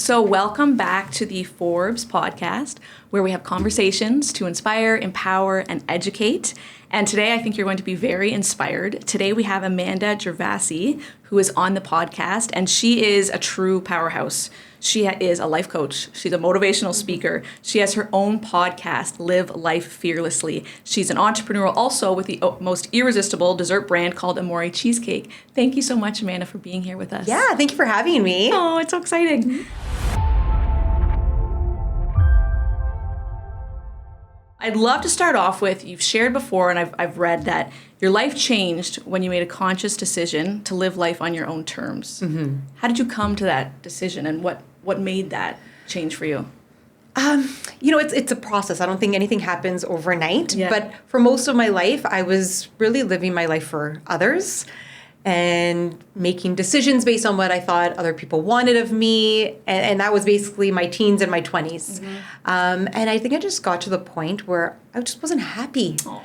So welcome back to the Forbes podcast, where we have conversations to inspire, empower, and educate. And today I think you're going to be very inspired. Today we have Amanda Gervasi, who is on the podcast, and she is a true powerhouse. She is a life coach. She's a motivational speaker. She has her own podcast, Live Life Fearlessly. She's an entrepreneur also with the most irresistible dessert brand called Amore Cheesecake. Thank you so much, Amanda, for being here with us. Yeah, thank you for having me. Oh, it's so exciting. I'd love to start off with, you've shared before, and I've read that your life changed when you made a conscious decision to live life on your own terms. Mm-hmm. How did you come to that decision, and what made that change for you? It's a process. I don't think anything happens overnight. Yeah. But for most of my life, I was really living my life for others and making decisions based on what I thought other people wanted of me. And that was basically my teens and my 20s. Mm-hmm. And I think I just got to the point where I just wasn't happy. Oh.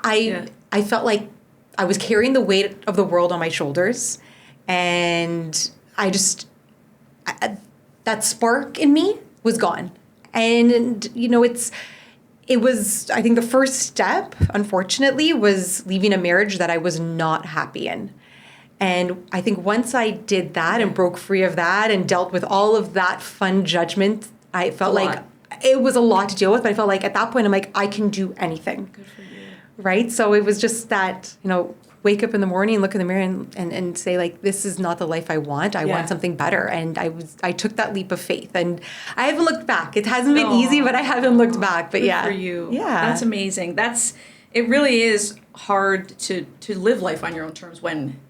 I felt like I was carrying the weight of the world on my shoulders. And that spark in me was gone. And, it was, I think the first step, unfortunately, was leaving a marriage that I was not happy in. And I think once I did that and broke free of that and dealt with all of that fun judgment, I felt like it was a lot to deal with. But I felt like at that point, I'm like, I can do anything. Good for you. Right? So it was just that, wake up in the morning, look in the mirror and say, like, this is not the life I want. I want something better. And I took that leap of faith. And I haven't looked back. It hasn't been easy, but I haven't looked back. But Good for you. Yeah. That's amazing. It really is hard to live life on your own terms when,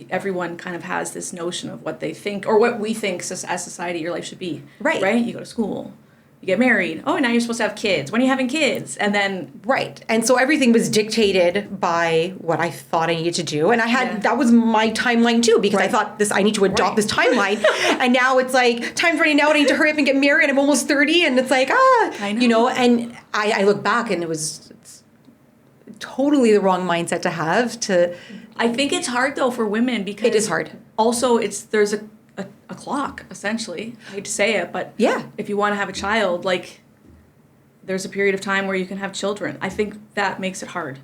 everyone kind of has this notion of what they think or what we think as society your life should be. Right. Right? You go to school. You get married. Oh, now you're supposed to have kids. When are you having kids? And then... Right. And so everything was dictated by what I thought I needed to do. And that was my timeline too, because I thought I need to adopt this timeline. And now it's like, time's running out. I need to hurry up and get married. I'm almost 30. And it's like, I know. And I look back and it's totally the wrong mindset to have to... I think it's hard though for women because... It is hard. Also, there's a clock, essentially. I hate to say it, but if you want to have a child, there's a period of time where you can have children. I think that makes it hard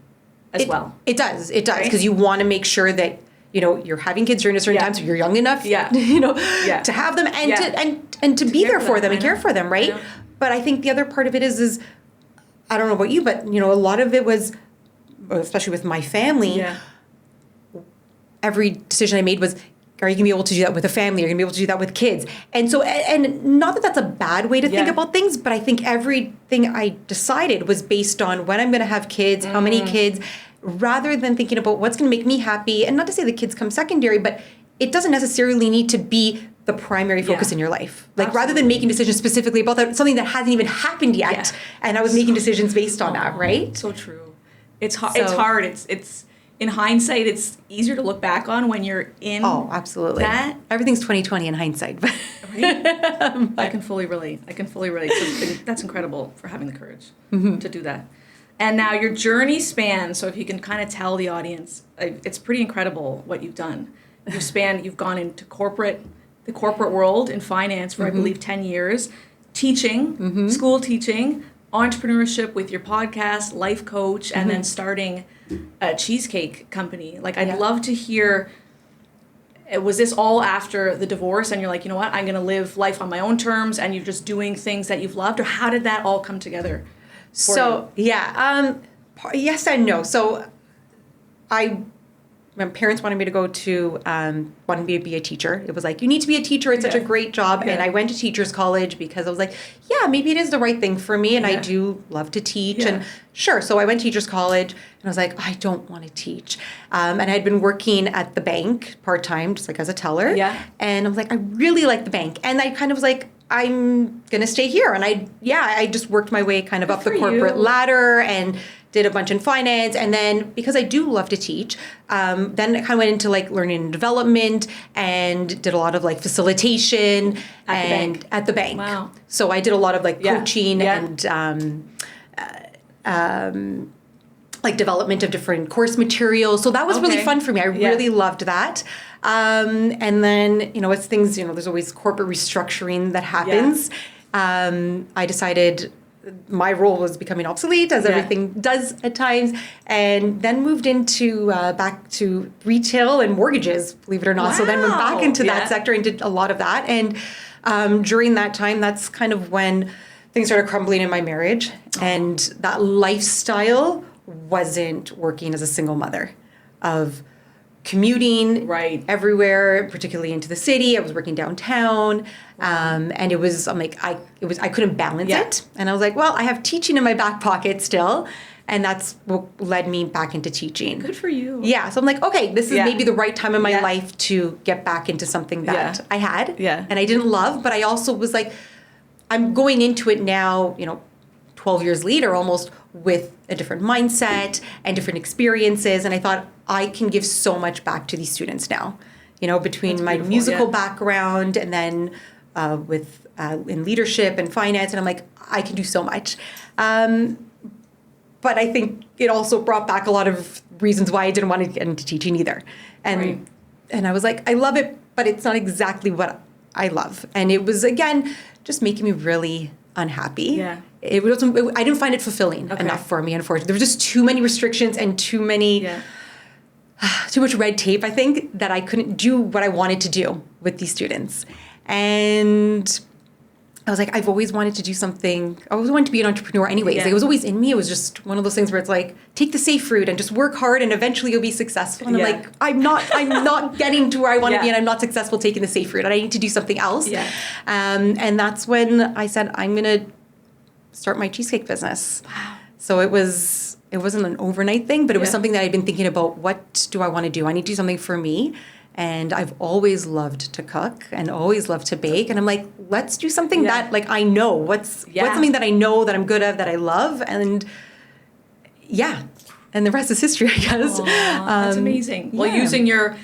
as well. It does, because you want to make sure that, you're having kids during a certain time, so you're young enough, to have them and to be there for them and care for them, right? But I think the other part of it is I don't know about you, but, a lot of it was, especially with my family, every decision I made was, are you going to be able to do that with a family? Are you going to be able to do that with kids? And so, and not that that's a bad way to think about things, but I think everything I decided was based on when I'm going to have kids, how many kids, rather than thinking about what's going to make me happy. And not to say the kids come secondary, but it doesn't necessarily need to be the primary focus in your life. Rather than making decisions specifically about something that hasn't even happened yet. And I was making decisions based on that, right? So true. It's hard. It's hard. It's in hindsight, it's easier to look back on when you're in. Oh, absolutely. That. Everything's 20/20 in hindsight. Right? I can fully relate. So that's incredible for having the courage to do that. And now your journey spans, so if you can kind of tell the audience, it's pretty incredible what you've done. You've gone into the corporate world in finance for, I believe, 10 years, teaching, school teaching, entrepreneurship with your podcast, life coach, and then starting a cheesecake company. I'd love to hear, was this all after the divorce and you're like, you know what, I'm going to live life on my own terms and you're just doing things that you've loved, or how did that all come together for you? Yes and no. So my parents wanted me to wanted me to be a teacher. It was like, you need to be a teacher. It's such a great job. And I went to teachers college because I was like, maybe it is the right thing for me. And I do love to teach. And sure. So I went to teachers college and I was like, I don't want to teach. And I had been working at the bank part-time, just as a teller. Yeah. And I was like, I really like the bank. And I kind of was like, I'm going to stay here. And I just worked my way kind of up the corporate ladder and did a bunch in finance. And then because I do love to teach, then I kind of went into learning and development and did a lot of facilitation at the bank. Wow. So I did a lot of coaching and like development of different course materials. So that was really fun for me. I really loved that. And then, as things, there's always corporate restructuring that happens. I decided my role was becoming obsolete, as everything does at times, and then moved into back to retail and mortgages, believe it or not. Wow. So then went back into that sector and did a lot of that. And during that time, that's kind of when things started crumbling in my marriage, and that lifestyle wasn't working as a single mother, of commuting everywhere, particularly into the city. I was working downtown, and it was, I couldn't balance it. And I was like, well, I have teaching in my back pocket still. And that's what led me back into teaching. Good for you. Yeah. So I'm like, okay, this is maybe the right time in my life to get back into something that I had and I didn't love, but I also was like, I'm going into it now, 12 years later almost, with a different mindset and different experiences. And I thought, I can give so much back to these students now, between my musical background and then with in leadership and finance. And I'm like, I can do so much. But I think it also brought back a lot of reasons why I didn't want to get into teaching either. And and I was like, I love it, but it's not exactly what I love. And it was, again, just making me really unhappy. Yeah. I didn't find it fulfilling enough for me, unfortunately. There was just too many restrictions and too much red tape, I think, that I couldn't do what I wanted to do with these students. And I was like, I've always wanted to do something. I always wanted to be an entrepreneur anyways. Like, it was always in me. It was just one of those things where it's like, take the safe route and just work hard and eventually you'll be successful. And I'm like, I'm not getting to where I want to be, and I'm not successful taking the safe route, and I need to do something else. Yeah. And that's when I said, I'm going to start my cheesecake business. Wow. So it wasn't an overnight thing, but it was something that I'd been thinking about. What do I want to do? I need to do something for me. And I've always loved to cook and always loved to bake. And I'm like, let's do something that I know. What's something that I know that I'm good at, that I love. And and the rest is history, I guess. That's amazing. Well, using your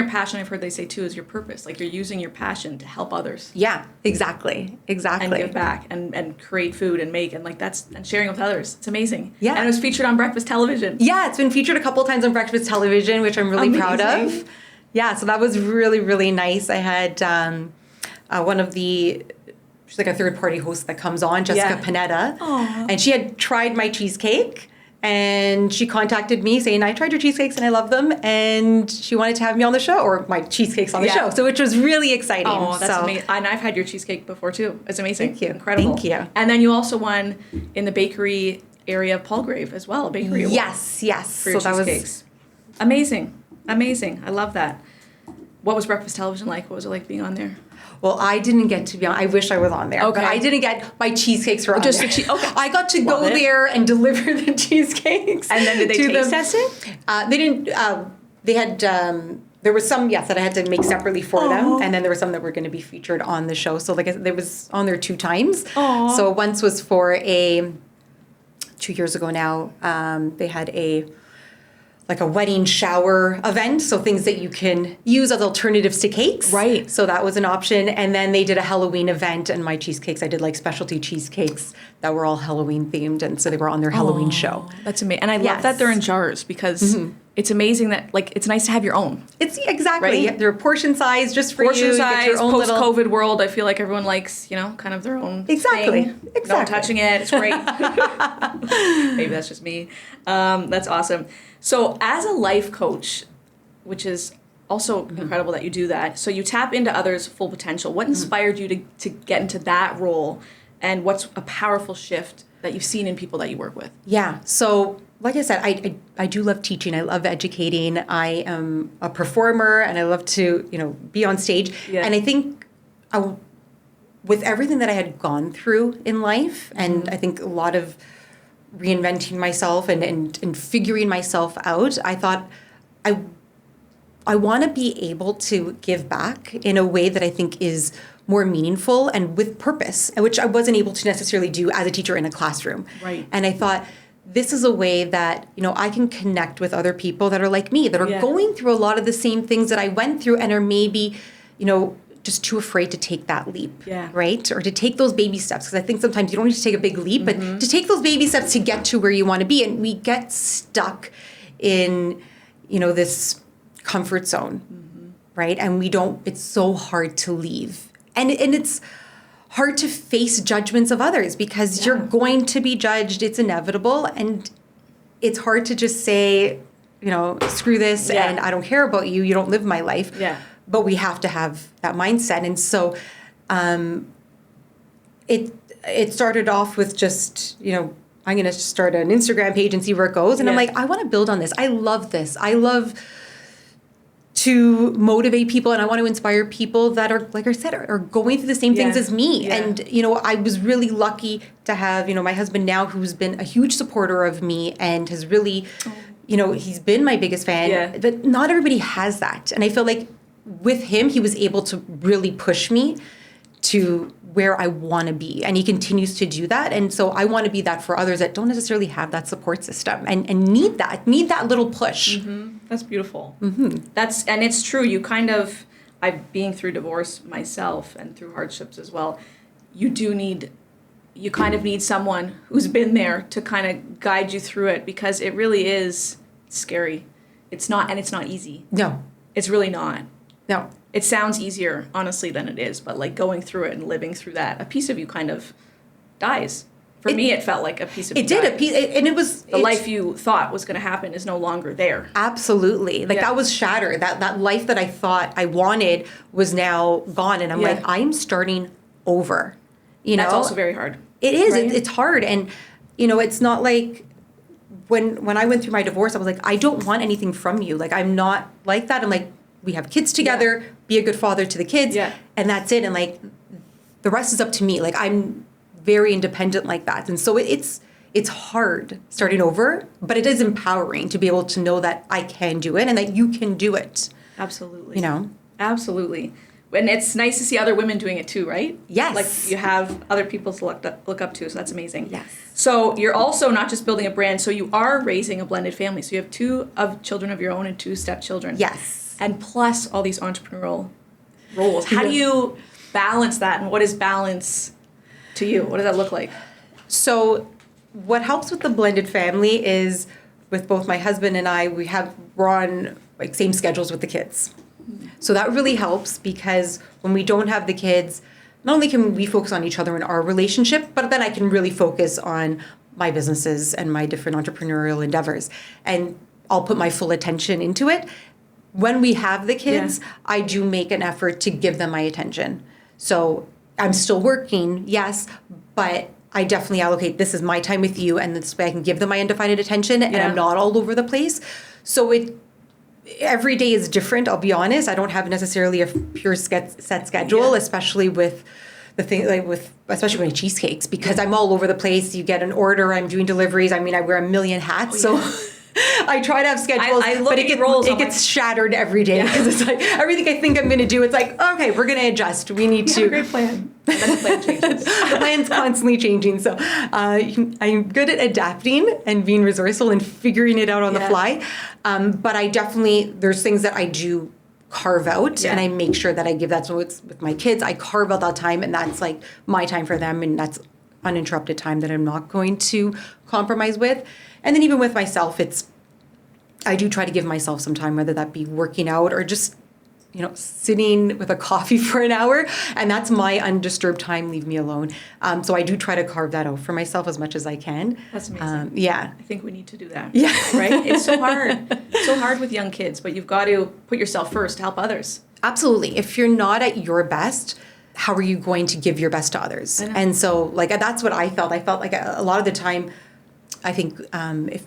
passion, I've heard they say too, is your purpose. Like, you're using your passion to help others. Yeah, exactly. And give back and create food and make, and and sharing with others. It's amazing. Yeah. And it was featured on breakfast television. Yeah, it's been featured a couple of times on breakfast television, which I'm really proud of. Yeah, so that was really, really nice. I had one of she's like a third-party host that comes on, Jessica Panetta. Aww. And she had tried my cheesecake, and she contacted me saying, I tried your cheesecakes and I love them, and she wanted to have me on the show, or my cheesecakes on the show, so which was really exciting. Oh, that's amazing. And I've had your cheesecake before, too. It's amazing. Thank you. Incredible. Thank you. And then you also won in the bakery area of Palgrave as well, a bakery award. Yes. For your cheesecakes. Amazing. I love that. What was breakfast television like? What was it like being on there? Well, I didn't get to be on. I wish I was on there. Okay. But I didn't get my cheesecakes were on there. Okay. I got to go there and deliver the cheesecakes. And then did they taste test it? They didn't. They had. There was some, that I had to make separately for them, and then there were some that were going to be featured on the show. So, like I said, there was on there 2 times. Aww. So once was for 2 years ago now. They had a wedding shower event, so things that you can use as alternatives to cakes. Right. So that was an option. And then they did a Halloween event, and my cheesecakes, I did specialty cheesecakes that were all Halloween themed, and so they were on their Halloween show. That's amazing. And I love that they're in jars, because it's amazing that it's nice to have your own. It's exactly. Right? They're portion size just for portion you. Portion size, your own post-COVID world, I feel like everyone likes, kind of their own thing. No touching it. It's great. Maybe that's just me. That's awesome. So as a life coach, which is also incredible that you do that, so you tap into others' full potential. What inspired you to get into that role, and what's a powerful shift that you've seen in people that you work with? Yeah, so like I said, I do love teaching. I love educating. I am a performer, and I love to be on stage. Yeah. And I think with everything that I had gone through in life, and I think a lot of reinventing myself and figuring myself out, I thought I want to be able to give back in a way that I think is more meaningful and with purpose, which I wasn't able to necessarily do as a teacher in a classroom. Right. And I thought, this is a way that I can connect with other people that are like me, that are going through a lot of the same things that I went through, and are maybe just too afraid to take that leap, Yeah. right? Or to take those baby steps. Because I think sometimes you don't need to take a big leap, but to take those baby steps to get to where you want to be. And we get stuck in, this comfort zone, right? And it's so hard to leave. And it's hard to face judgments of others because you're going to be judged. It's inevitable. And it's hard to just say, screw this and I don't care about you. You don't live my life. Yeah. But we have to have that mindset. And so it started off with just, I'm going to start an Instagram page and see where it goes. And I'm like, I want to build on this. I love this. I love to motivate people, and I want to inspire people that are, like I said, are going through the same things as me. Yeah. And, I was really lucky to have, my husband now, who's been a huge supporter of me and has really, he's been my biggest fan. Yeah. But not everybody has that. And I feel like with him, he was able to really push me to where I want to be. And he continues to do that. And so I want to be that for others that don't necessarily have that support system and need that little push. Mm-hmm. That's beautiful. Mm-hmm. And it's true. You kind of, being through divorce myself and through hardships as well, you kind of need someone who's been there to kind of guide you through it, because it really is scary. It's not easy. No. It's really not. No. It sounds easier, honestly, than it is, but like going through it and living through that, a piece of you kind of dies. For me, it felt like a piece of you died. And it was... The life you thought was going to happen is no longer there. Absolutely. That was shattered. That life that I thought I wanted was now gone. And I'm like, I'm starting over. That's also very hard. It is. Right? It's hard. And, it's not like... When I went through my divorce, I was like, I don't want anything from you. Like, I'm not like that. I'm like, we have kids together, be a good father to the kids, and that's it. And like, the rest is up to me. Like, I'm very independent like that. And so it's hard starting over, but it is empowering to be able to know that I can do it and that you can do it. Absolutely. Absolutely. And it's nice to see other women doing it too, right? Yes. Like, you have other people to look up to, so that's amazing. Yes. So you're also not just building a brand, so you are raising a blended family. So you have 2 children of your own and 2 stepchildren. Yes. And plus all these entrepreneurial roles. How do you balance that, and what is balance to you? What does that look like? So what helps with the blended family is with both my husband and I, we're on like same schedules with the kids. So that really helps, because when we don't have the kids, not only can we focus on each other in our relationship, but then I can really focus on my businesses and my different entrepreneurial endeavors. And I'll put my full attention into it. When we have the kids, I do make an effort to give them my attention. So I'm still working, yes, but I definitely allocate, this is my time with you, and this way I can give them my undivided attention, and I'm not all over the place. So every day is different, I'll be honest. I don't have necessarily a pure set schedule, especially with the thing, especially with cheesecakes, because I'm all over the place. You get an order, I'm doing deliveries. I mean, I wear a million hats, so I try to have schedules, but it gets shattered every day, because it's like everything I think I'm going to do, it's like, okay, we're going to adjust. We need to. Have a great plan. And then the plan changes. The plan's constantly changing. So I'm good at adapting and being resourceful and figuring it out on the fly. But I definitely, there's things that I do carve out, and I make sure that I give that. So it's with my kids, I carve out that time, and that's like my time for them, and that's uninterrupted time that I'm not going to compromise with. And then even with myself, I do try to give myself some time, whether that be working out or just, sitting with a coffee for an hour. And that's my undisturbed time. Leave me alone. So I do try to carve that out for myself as much as I can. That's amazing. Yeah. I think we need to do that. Yeah. Right? It's so hard. It's so hard with young kids, but you've got to put yourself first to help others. Absolutely. If you're not at your best, how are you going to give your best to others? And so, like, that's what I felt. I felt like a lot of the time, I think if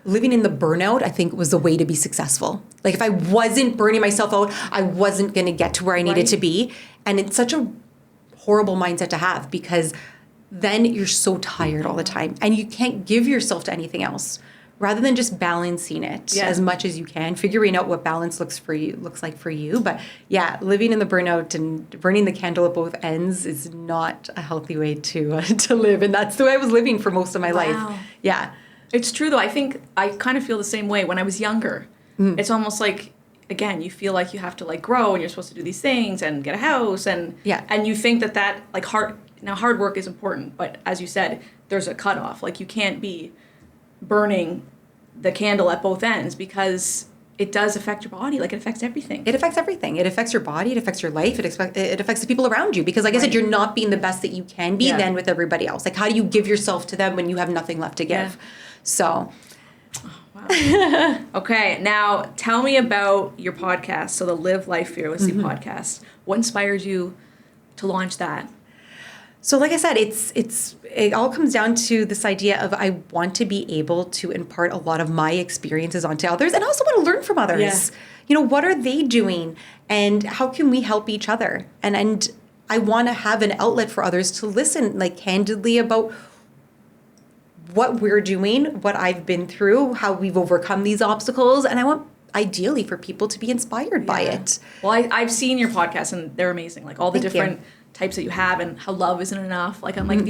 living in the burnout, I think, was the way to be successful. Like, if I wasn't burning myself out, I wasn't going to get to where I needed to be. And it's such a horrible mindset to have, because then you're so tired all the time and you can't give yourself to anything else. Rather than just balancing it as much as you can, figuring out what balance looks like for you. But living in the burnout and burning the candle at both ends is not a healthy way to live. And that's the way I was living for most of my life. Yeah. It's true, though. I think I kind of feel the same way when I was younger. It's almost like again, you feel like you have to like grow and you're supposed to do these things and get a house and you think that like hard work is important, but as you said, there's a cutoff. Like you can't be burning the candle at both ends because it does affect your body. Like it affects everything. It affects everything. It affects your body. It affects your life. It affects the people around you. Because like I said, you're not being the best that you can be then with everybody else. Like how do you give yourself to them when you have nothing left to give? Yeah. So. Oh, wow. Okay. Now tell me about your podcast. So the Live Life Fearlessly podcast. What inspired you to launch that? So like I said, it all comes down to this idea of I want to be able to impart a lot of my experiences onto others and I also want to learn from others. Yeah. You know, what are they doing and how can we help each other? And I want to have an outlet for others to listen like candidly about what we're doing, what I've been through, how we've overcome these obstacles. And I want ideally for people to be inspired by it. Well, I've seen your podcasts and they're amazing. Like all the different types that you have and how love isn't enough. Like I'm like,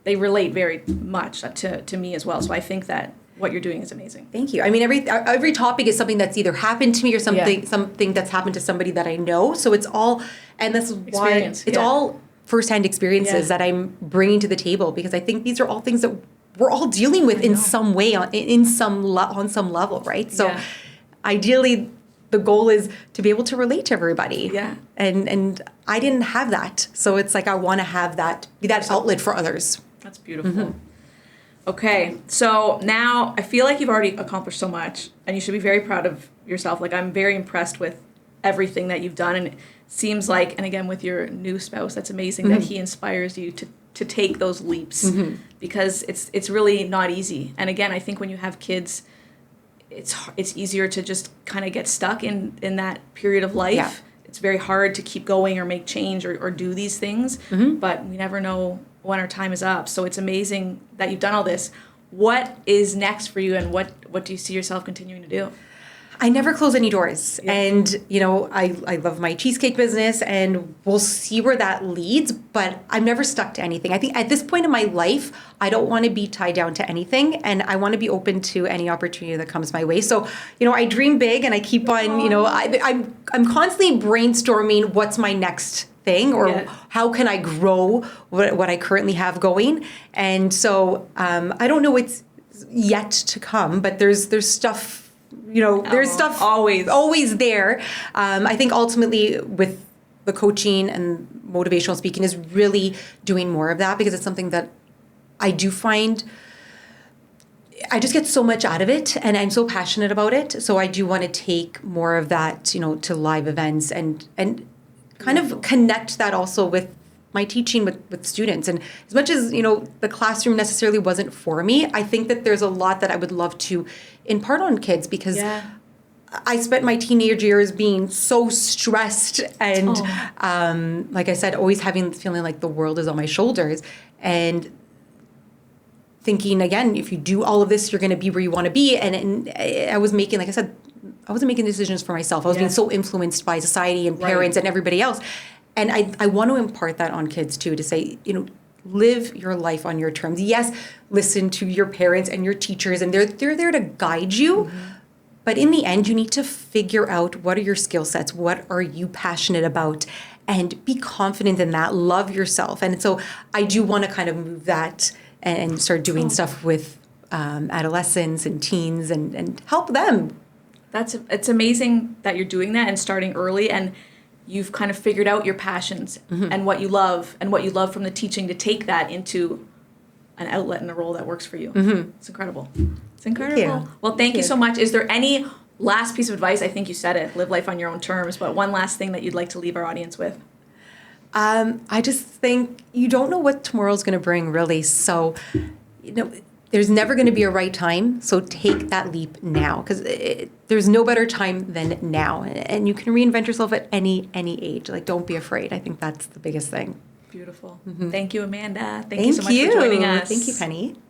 they relate very much to me as well. So I think that what you're doing is amazing. Thank you. I mean, every topic is something that's either happened to me or something that's happened to somebody that I know. So it's all, and that's why it's all firsthand experiences that I'm bringing to the table because I think these are all things that we're all dealing with in some way on some level, right? So ideally, the goal is to be able to relate to everybody. Yeah. And I didn't have that. So it's like I want to have that, be that outlet for others. That's beautiful. Okay. So now I feel like you've already accomplished so much and you should be very proud of yourself. Like I'm very impressed with everything that you've done. And it seems like, and again, with your new spouse, that's amazing that he inspires you to take those leaps because it's really not easy. And again, I think when you have kids, it's easier to just kind of get stuck in that period of life. Yeah. It's very hard to keep going or make change or do these things, but we never know when our time is up. So it's amazing that you've done all this. What is next for you and what do you see yourself continuing to do? I never close any doors. Yeah. And, you know, I love my cheesecake business and we'll see where that leads, but I'm never stuck to anything. I think at this point in my life, I don't want to be tied down to anything and I want to be open to any opportunity that comes my way. So, you know, I dream big and I keep on, you know, I'm constantly brainstorming what's my next thing or how can I grow what I currently have going. And so I don't know what's yet to come, but there's stuff. You know, there's stuff always there. I think ultimately with the coaching and motivational speaking is really doing more of that because it's something that I do find I just get so much out of it and I'm so passionate about it. So I do want to take more of that, you know, to live events and kind of connect that also with my teaching with students. And as much as, you know, the classroom necessarily wasn't for me, I think that there's a lot that I would love to impart on kids because I spent my teenage years being so stressed and, like I said, always feeling like the world is on my shoulders and thinking, again, if you do all of this, you're going to be where you want to be. And I was making, like I said, I wasn't making decisions for myself. I was being so influenced by society and parents and everybody else. And I want to impart that on kids too, to say, you know, live your life on your terms. Yes, listen to your parents and your teachers, and they're there to guide you. But in the end, you need to figure out what are your skill sets, what are you passionate about, and be confident in that. Love yourself. And so I do want to kind of move that and start doing stuff with adolescents and teens and help them. It's amazing that you're doing that and starting early and you've kind of figured out your passions and what you love from the teaching to take that into an outlet and a role that works for you. It's incredible. It's incredible. Thank you. Well, thank you so much. Is there any last piece of advice? I think you said it, live life on your own terms, but one last thing that you'd like to leave our audience with? I just think you don't know what tomorrow's going to bring, really. So, you know, there's never going to be a right time. So take that leap now because there's no better time than now. And you can reinvent yourself at any age. Like, don't be afraid. I think that's the biggest thing. Beautiful. Thank you, Amanda. Thank you so much for joining us. Thank you, Penny.